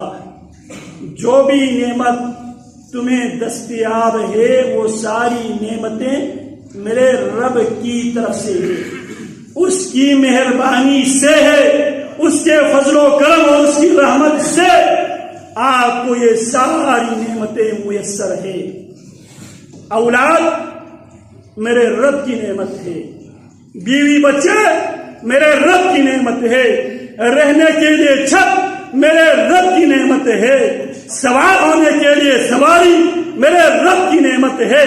جو بھی نعمت تمہیں دستیاب ہے وہ ساری نعمتیں میرے رب کی طرف سے ہے، اس کی مہربانی سے ہے، اس کے فضل و کرم اور اس کی رحمت سے آپ کو یہ ساری نعمتیں میسر ہے۔ اولاد میرے رب کی نعمت ہے، بیوی بچے میرے رب کی نعمت ہے، رہنے کے لیے چھت میرے رب کی نعمت ہے، سوار ہونے کے لیے سواری میرے رب کی نعمت ہے،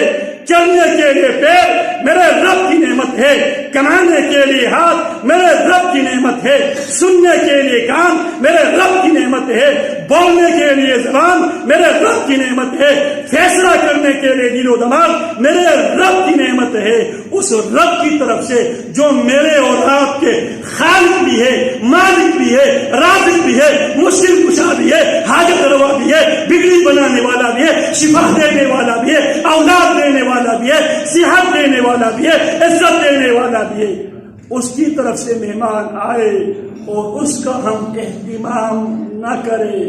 چلنے کے لیے پیر میرے رب کی نعمت ہے، کمانے کے لیے ہاتھ میرے رب کی نعمت ہے، سننے کے لیے کان میرے رب کی نعمت ہے، بولنے کے لیے زبان میرے رب کی نعمت ہے، فیصلہ کرنے کے لیے دل و دماغ میرے رب کی نعمت ہے۔ اس رب کی طرف سے جو میرے اور آپ کے خالق بھی ہے، مالک بھی ہے، رازق بھی ہے، مشکل کشا بھی ہے، حاجت روا بھی ہے، بگڑی بنانے والا بھی ہے، شفا دینے والا بھی ہے، اولاد دینے والا بھی ہے، صحت دینے والا بھی ہے، عزت دینے والا بھی ہے۔ اس کی طرف سے مہمان آئے اور اس کا ہم اہتمام نہ کرے،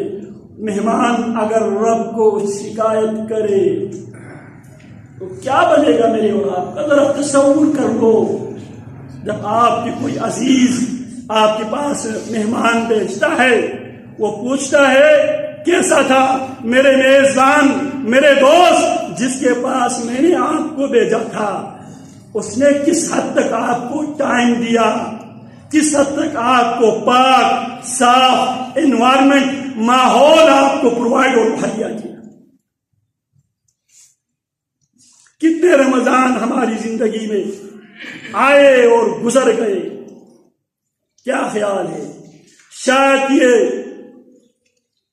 مہمان اگر رب کو شکایت کرے تو کیا بنے گا میرے اور آپ کا؟ ذرا تصور کر لو، جب آپ کے کوئی عزیز آپ کے پاس مہمان بھیجتا ہے، وہ پوچھتا ہے کیسا تھا میرے میزبان، میرے دوست جس کے پاس میں نے آپ کو بھیجا تھا، اس نے کس حد تک آپ کو ٹائم دیا، کس حد تک آپ کو پاک صاف انوائرمنٹ ماحول آپ کو پرووائڈ اور مہیا کیا۔ کتنے رمضان ہماری زندگی میں آئے اور گزر گئے، کیا خیال ہے؟ شاید یہ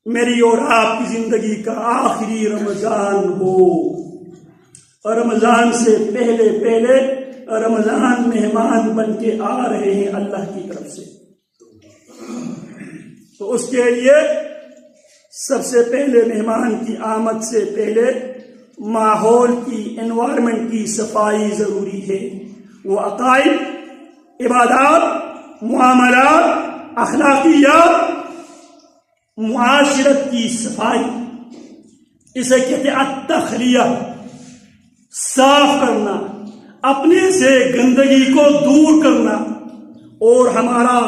میری اور آپ کی زندگی کا آخری رمضان ہو، اور رمضان سے پہلے پہلے رمضان مہمان بن کے آ رہے ہیں اللہ کی طرف سے۔ تو اس کے لیے سب سے پہلے مہمان کی آمد سے پہلے ماحول کی، انوائرمنٹ کی صفائی ضروری ہے۔ وہ عقائد، عبادات، معاملات، اخلاقیات، معاشرت کی صفائی، اسے کہتے ہیں التخلیہ، صاف کرنا، اپنے سے گندگی کو دور کرنا، اور ہمارا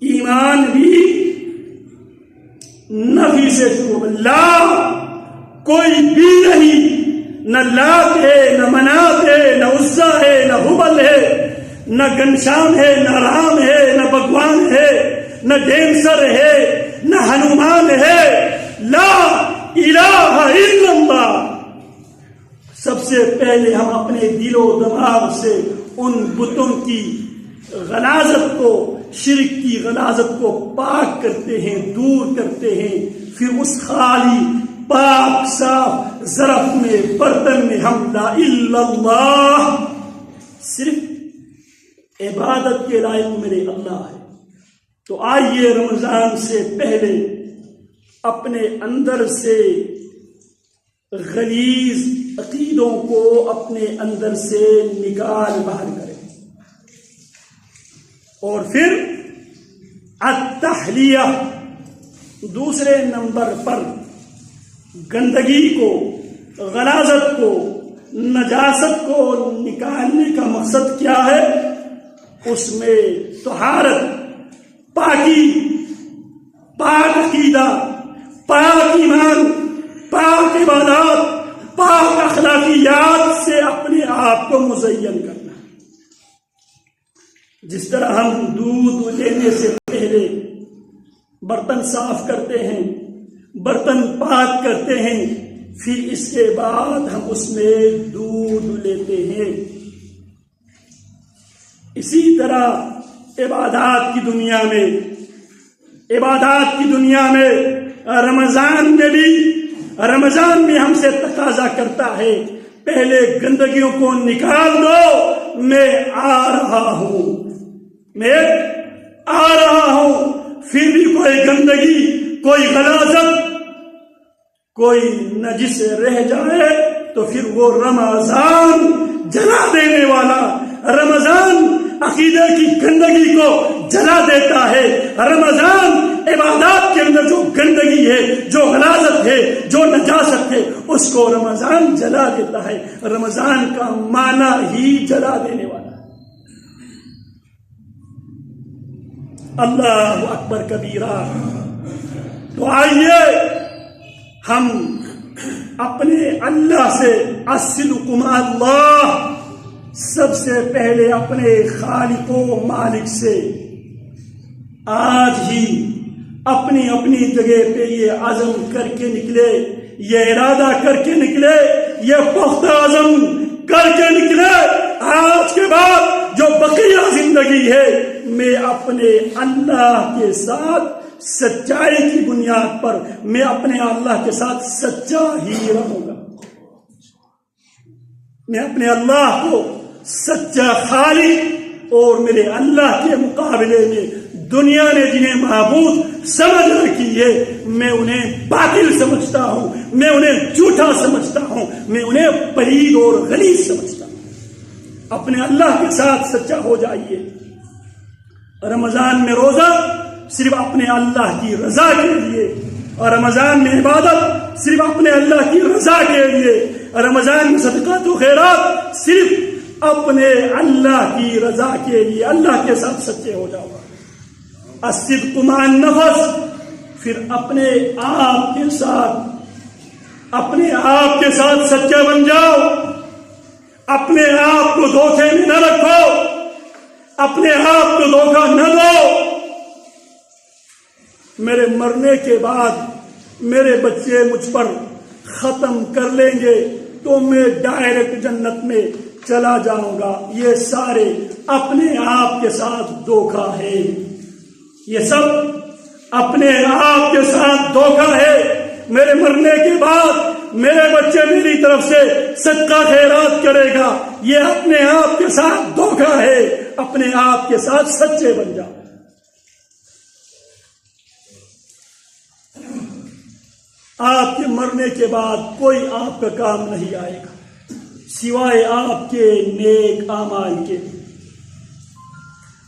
ایمان بھی نفی سے شروع، لا کوئی بھی نہیں، نہ لات ہے، نہ منات ہے، نہ عزا ہے، نہ حبل ہے، نہ گنشام ہے، نہ رام ہے، نہ بھگوان ہے، نہ ڈینسر ہے، نہ ہنومان ہے، لا الہ الا اللہ۔ سب سے پہلے ہم اپنے دل و دماغ سے ان بتوں کی غلاظت کو، شرک کی غلاظت کو پاک کرتے ہیں، دور کرتے ہیں، پھر اس خالی پاک صاف ظرف میں، برتن میں ہم لا الا اللہ، صرف عبادت کے لائق میرے اللہ ہے۔ تو آئیے رمضان سے پہلے اپنے اندر سے غلیظ عقیدوں کو اپنے اندر سے نکال باہر کریں، اور پھر التحلیہ، دوسرے نمبر پر گندگی کو، غلاظت کو، نجاست کو نکالنے کا مقصد کیا ہے؟ اس میں طہارت، پاکی، پاک عقیدہ، پاک ایمان، پاک عبادات، پاک اخلاقیات سے اپنے آپ کو مزین کرنا۔ جس طرح ہم دودھ لینے سے پہلے برتن صاف کرتے ہیں، برتن پاک کرتے ہیں، پھر اس کے بعد ہم اس میں دودھ لیتے ہیں، اسی طرح عبادات کی دنیا میں رمضان میں ہم سے تقاضا کرتا ہے پہلے گندگیوں کو نکال دو، میں آ رہا ہوں، پھر بھی کوئی گندگی، کوئی غلاظت، کوئی نجس رہ جائے تو پھر وہ رمضان جلا دینے والا، رمضان عقیدے کی گندگی کو جلا دیتا ہے، رمضان عبادات کے اندر جو گندگی ہے، جو غلاظت ہے، جو نجاست ہے، اس کو رمضان جلا دیتا ہے۔ رمضان کا معنی ہی جلا دینے والا۔ اللہ اکبر کبیرہ۔ تو آئیے ہم اپنے اللہ سے الصدق مع اللہ، سب سے پہلے اپنے خالق و مالک سے آج ہی اپنی اپنی جگہ پہ یہ عزم کر کے نکلے، یہ ارادہ کر کے نکلے، یہ پختہ عزم کر کے نکلے، آج کے بعد جو بقیہ زندگی ہے میں اپنے اللہ کے ساتھ سچائی کی بنیاد پر میں اپنے اللہ کے ساتھ سچا ہی رہوں گا۔ میں اپنے اللہ کو سچا خالق اور میرے اللہ کے مقابلے میں دنیا نے جنہیں معبود سمجھ رکھی ہے میں انہیں باطل سمجھتا ہوں، میں انہیں جھوٹا سمجھتا ہوں، میں انہیں پلید اور غلیظ سمجھتا ہوں۔ اپنے اللہ کے ساتھ سچا ہو جائیے۔ رمضان میں روزہ صرف اپنے اللہ کی رضا کے لیے، اور رمضان میں عبادت صرف اپنے اللہ کی رضا کے لیے، رمضان میں صدقات و خیرات صرف اپنے اللہ کی رضا کے لیے۔ اللہ کے ساتھ سچے ہو جاؤ۔ الصدق مع النفس، پھر اپنے آپ کے ساتھ سچے بن جاؤ۔ اپنے آپ کو دھوکے میں نہ رکھو، اپنے آپ کو دھوکہ نہ دو۔ میرے مرنے کے بعد میرے بچے مجھ پر ختم کر لیں گے تو میں ڈائریکٹ جنت میں چلا جاؤں گا۔ یہ سارے اپنے آپ کے ساتھ دھوکہ ہے، یہ سب اپنے آپ کے ساتھ دھوکہ ہے۔ میرے مرنے کے بعد میرے بچے میری طرف سے صدقہ خیرات کرے گا، یہ اپنے آپ کے ساتھ دھوکہ ہے۔ اپنے آپ کے ساتھ سچے بن جاؤ۔ آپ کے مرنے کے بعد کوئی آپ کا کام نہیں آئے گا سوائے آپ کے نیک اعمال کے۔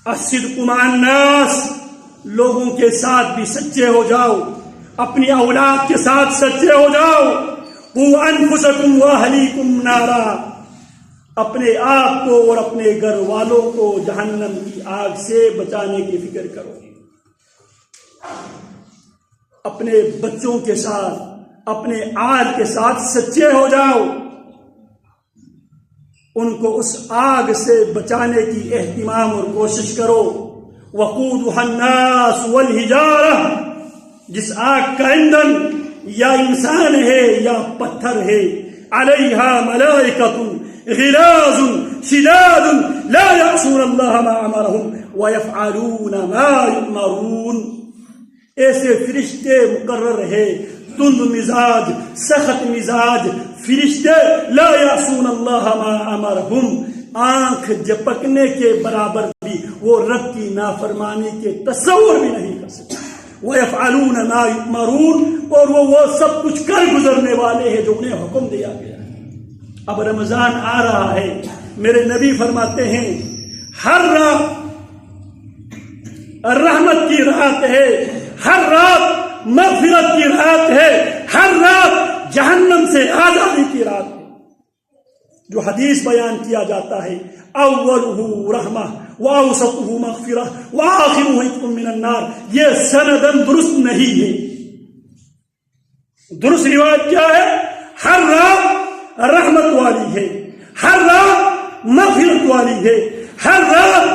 الصدق مع الناس، لوگوں کے ساتھ بھی سچے ہو جاؤ، اپنی اولاد کے ساتھ سچے ہو جاؤ۔ قوا انفسکم واہلیکم نارا، اپنے آپ کو اور اپنے گھر والوں کو جہنم کی آگ سے بچانے کی فکر کرو۔ اپنے بچوں کے ساتھ، اپنے آل کے ساتھ سچے ہو جاؤ، ان کو اس آگ سے بچانے کی اہتمام اور کوشش کرو۔ وقودها الناس والحجارہ، جس آگ کا ایندھن یا انسان ہے یا پتھر ہے۔ علیہا ملائکۃ غلاظ شداد لا یعصون اللہ ما امرہم ویفعلون ما یؤمرون، ایسے فرشتے مقرر ہے، تند مزاج، سخت مزاج فرشتے، لا یعصون اللہ ما امرہم، آنکھ جھپکنے کے برابر بھی وہ رب کی نافرمانی کے تصور بھی نہیں کر سکتے۔ وَيَفْعَلُونَ مَا يُؤْمَرُونَ، اور وہ سب کچھ کر گزرنے والے ہیں جو انہیں حکم دیا گیا ہے۔ اب رمضان آ رہا ہے، میرے نبی فرماتے ہیں ہر رات رحمت کی رات ہے، ہر رات مغفرت کی رات ہے، ہر رات جہنم سے آزادی کی رات ہے۔ جو حدیث بیان کیا جاتا ہے اولہ رحمہ واوسطہ مغفرہ وآخرہ عتق من النار، یہ سندن درست نہیں ہے۔ درست روایت کیا ہے؟ ہر رات رحمت والی ہے، ہر رات مغفرت والی ہے، ہر رات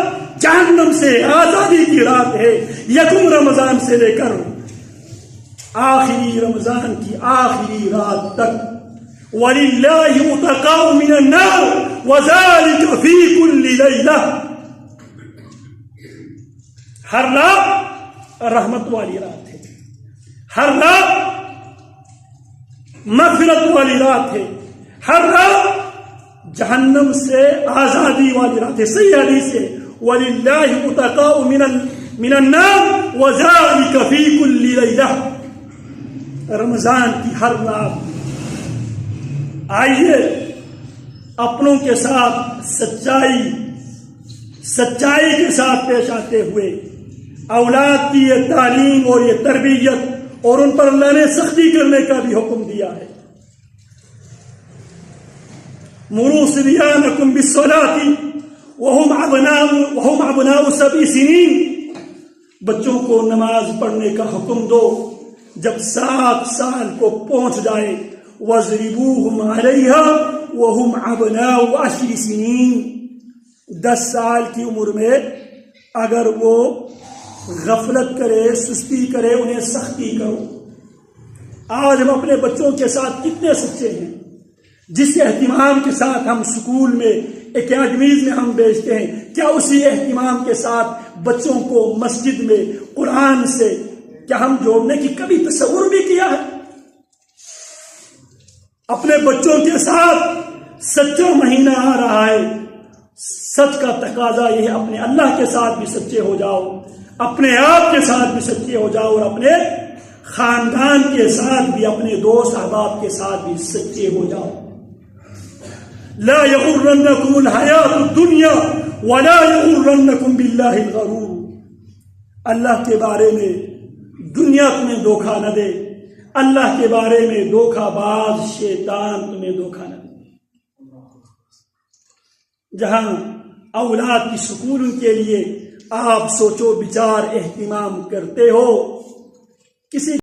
جہنم سے آزادی کی رات ہے۔ یکم رمضان سے لے کر آخری رمضان کی آخری رات تک، وَلِلَّهِ عُتَقَاءُ مِنَ النَّارِ وَذَلِكَ فِي كُلِّ لَيْلَةٍ، ہر رات رحمت والی رات ہے، ہر رات مغفرت والی رات ہے، ہر رات جہنم سے آزادی والی رات ہے۔ صحیح حدیث ہے وَلِلَّهِ عُتَقَاءُ مِنَ النَّارِ وَذَلِكَ فِي كُلِّ لَيْلَةٍ، رمضان کی ہر رات۔ آئیے اپنوں کے ساتھ سچائی کے ساتھ پیش آتے ہوئے اولاد کی یہ تعلیم اور یہ تربیت، اور ان پر اللہ نے سختی کرنے کا بھی حکم دیا ہے۔ مروا صبيانكم بالصلاة وهم ابناء 7 سنين، بچوں کو نماز پڑھنے کا حکم دو جب 7 سال کو پہنچ جائے۔ وَاضْرِبُوهُمْ عَلَيْهَا وَهُمْ أَبْنَاءُ 10 سنين، 10 سال کی عمر میں اگر وہ غفلت کرے، سستی کرے، انہیں سختی کرو۔ آج ہم اپنے بچوں کے ساتھ کتنے سچے ہیں؟ جس اہتمام کے ساتھ ہم سکول میں، اکیڈمیز میں ہم بھیجتے ہیں، کیا اسی اہتمام کے ساتھ بچوں کو مسجد میں قرآن سے کیا ہم جوڑنے کی کبھی تصور بھی کیا ہے؟ اپنے بچوں کے ساتھ سچا مہینہ آ رہا ہے، سچ کا تقاضا یہ ہے اپنے اللہ کے ساتھ بھی سچے ہو جاؤ، اپنے آپ کے ساتھ بھی سچے ہو جاؤ، اور اپنے خاندان کے ساتھ بھی، اپنے دوست احباب کے ساتھ بھی سچے ہو جاؤ۔ لا یغرنکم الحیات الدنیا ولا یغرنکم باللہ الغرور، اللہ کے بارے میں دنیا تمہیں دھوکہ نہ دے، اللہ کے بارے میں دھوکہ باز شیطان تمہیں دھوکہ نہ دے۔ جہاں اولاد کی سکول کے لیے آپ سوچو بچار اہتمام کرتے ہو، کسی